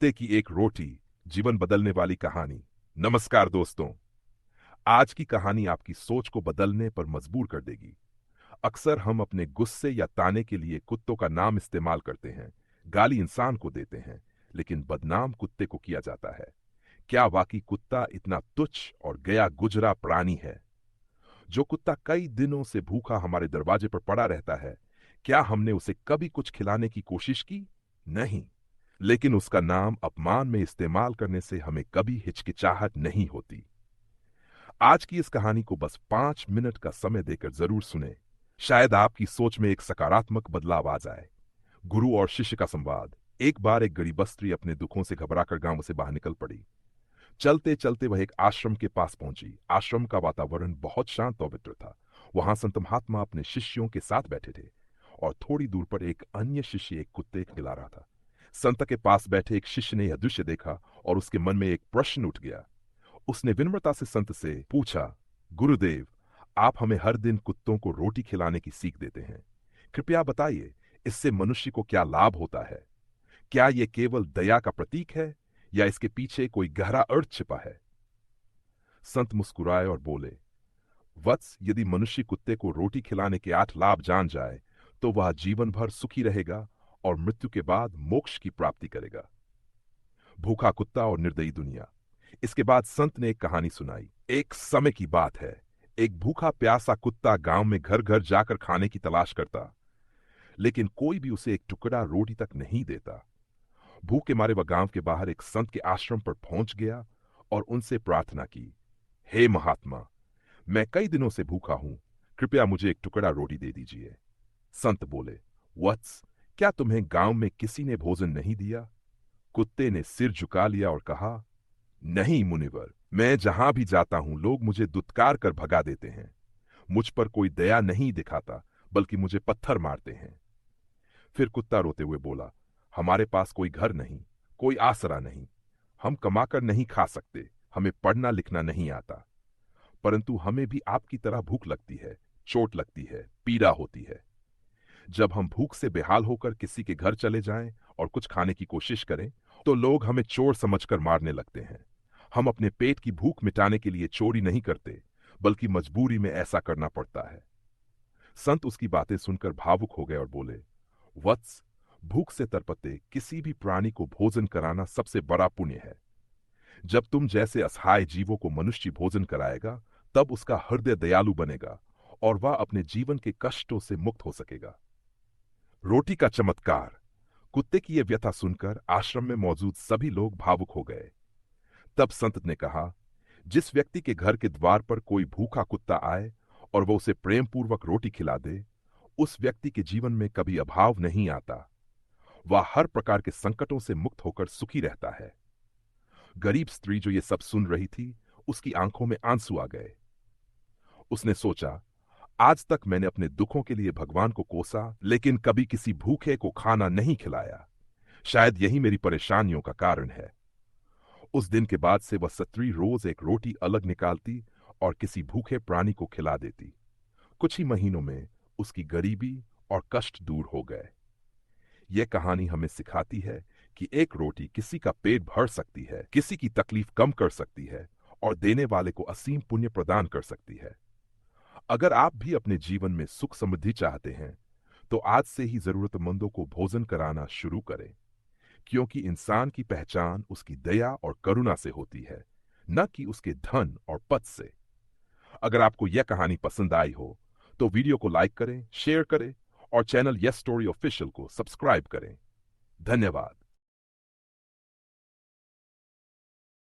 कुत्ते की एक रोटी, जीवन बदलने वाली कहानी। नमस्कार दोस्तों, आज की कहानी आपकी सोच को बदलने पर मजबूर कर देगी। अक्सर हम अपने गुस्से या ताने के लिए कुत्तों का नाम इस्तेमाल करते हैं, गाली इंसान को देते हैं, लेकिन बदनाम कुत्ते को किया जाता है। क्या वाकई कुत्ता इतना तुच्छ और गया गुजरा प्राणी है? जो कुत्ता कई दिनों से भूखा हमारे दरवाजे पर पड़ा रहता है, क्या हमने उसे कभी कुछ खिलाने की कोशिश की? नहीं। लेकिन उसका नाम अपमान में इस्तेमाल करने से हमें कभी हिचकिचाहट नहीं होती। आज की इस कहानी को बस 5 मिनट का समय देकर जरूर सुने। शायद आपकी सोच में एक सकारात्मक बदलाव आ जाए। गुरु और शिष्य का संवाद। एक बार एक गरीब स्त्री अपने दुखों से घबराकर गांव से बाहर निकल पड़ी। चलते चलते वह एक आश्रम के पास पहुंची। आश्रम का वातावरण बहुत शांत और पवित्र था। वहां संत महात्मा अपने शिष्यों के साथ बैठे थे और थोड़ी दूर पर एक अन्य शिष्य एक कुत्ते को खिला रहा था। संत के पास बैठे एक शिष्य ने यह दृश्य देखा और उसके मन में एक प्रश्न उठ गया। उसने विनम्रता से संत से पूछा, गुरुदेव, आप हमें हर दिन कुत्तों को रोटी खिलाने की सीख देते हैं। कृपया बताइए, इससे मनुष्य को क्या लाभ होता है? क्या यह केवल दया का प्रतीक है या इसके पीछे कोई गहरा अर्थ छिपा है? संत मुस्कुराए और बोले, वत्स, यदि मनुष्य कुत्ते को रोटी खिलाने के 8 लाभ जान जाए तो वह जीवन भर सुखी रहेगा और मृत्यु के बाद मोक्ष की प्राप्ति करेगा। भूखा कुत्ता और निर्दयी दुनिया। इसके बाद संत ने एक कहानी सुनाई। एक समय की बात है, एक भूखा प्यासा कुत्ता गांव में घर घर जाकर खाने की तलाश करता, लेकिन कोई भी उसे एक टुकड़ा रोटी तक नहीं देता। भूख के मारे वह गांव के बाहर एक संत के आश्रम पर पहुंच गया और उनसे प्रार्थना की, हे महात्मा, मैं कई दिनों से भूखा हूं, कृपया मुझे एक टुकड़ा रोटी दे दीजिए। संत बोले, वत्स, क्या तुम्हें गांव में किसी ने भोजन नहीं दिया? कुत्ते ने सिर झुका लिया और कहा, नहीं मुनिवर, मैं जहां भी जाता हूं लोग मुझे दुत्कार कर भगा देते हैं। मुझ पर कोई दया नहीं दिखाता, बल्कि मुझे पत्थर मारते हैं। फिर कुत्ता रोते हुए बोला, हमारे पास कोई घर नहीं, कोई आसरा नहीं, हम कमाकर नहीं खा सकते, हमें पढ़ना लिखना नहीं आता, परंतु हमें भी आपकी तरह भूख लगती है, चोट लगती है, पीड़ा होती है। जब हम भूख से बेहाल होकर किसी के घर चले जाएं और कुछ खाने की कोशिश करें तो लोग हमें चोर समझकर मारने लगते हैं। हम अपने पेट की भूख मिटाने के लिए चोरी नहीं करते, बल्कि मजबूरी में ऐसा करना पड़ता है। संत उसकी बातें सुनकर भावुक हो गए और बोले, वत्स, भूख से तरपते किसी भी प्राणी को भोजन कराना सबसे बड़ा पुण्य है। जब तुम जैसे असहाय जीवों को मनुष्य भोजन कराएगा, तब उसका हृदय दयालु बनेगा और वह अपने जीवन के कष्टों से मुक्त हो सकेगा। रोटी का चमत्कार। कुत्ते की यह व्यथा सुनकर आश्रम में मौजूद सभी लोग भावुक हो गए। तब संत ने कहा, जिस व्यक्ति के घर के द्वार पर कोई भूखा कुत्ता आए और वह उसे प्रेम पूर्वक रोटी खिला दे, उस व्यक्ति के जीवन में कभी अभाव नहीं आता। वह हर प्रकार के संकटों से मुक्त होकर सुखी रहता है। गरीब स्त्री जो ये सब सुन रही थी, उसकी आंखों में आंसू आ गए। उसने सोचा, आज तक मैंने अपने दुखों के लिए भगवान को कोसा, लेकिन कभी किसी भूखे को खाना नहीं खिलाया। शायद यही मेरी परेशानियों का कारण है। उस दिन के बाद से वह स्त्री रोज एक रोटी अलग निकालती और किसी भूखे प्राणी को खिला देती। कुछ ही महीनों में उसकी गरीबी और कष्ट दूर हो गए। यह कहानी हमें सिखाती है कि एक रोटी किसी का पेट भर सकती है, किसी की तकलीफ कम कर सकती है और देने वाले को असीम पुण्य प्रदान कर सकती है। अगर आप भी अपने जीवन में सुख समृद्धि चाहते हैं, तो आज से ही जरूरतमंदों को भोजन कराना शुरू करें, क्योंकि इंसान की पहचान उसकी दया और करुणा से होती है, न कि उसके धन और पद से। अगर आपको यह कहानी पसंद आई हो तो वीडियो को लाइक करें, शेयर करें और चैनल यस स्टोरी ऑफिशियल को सब्सक्राइब करें। धन्यवाद।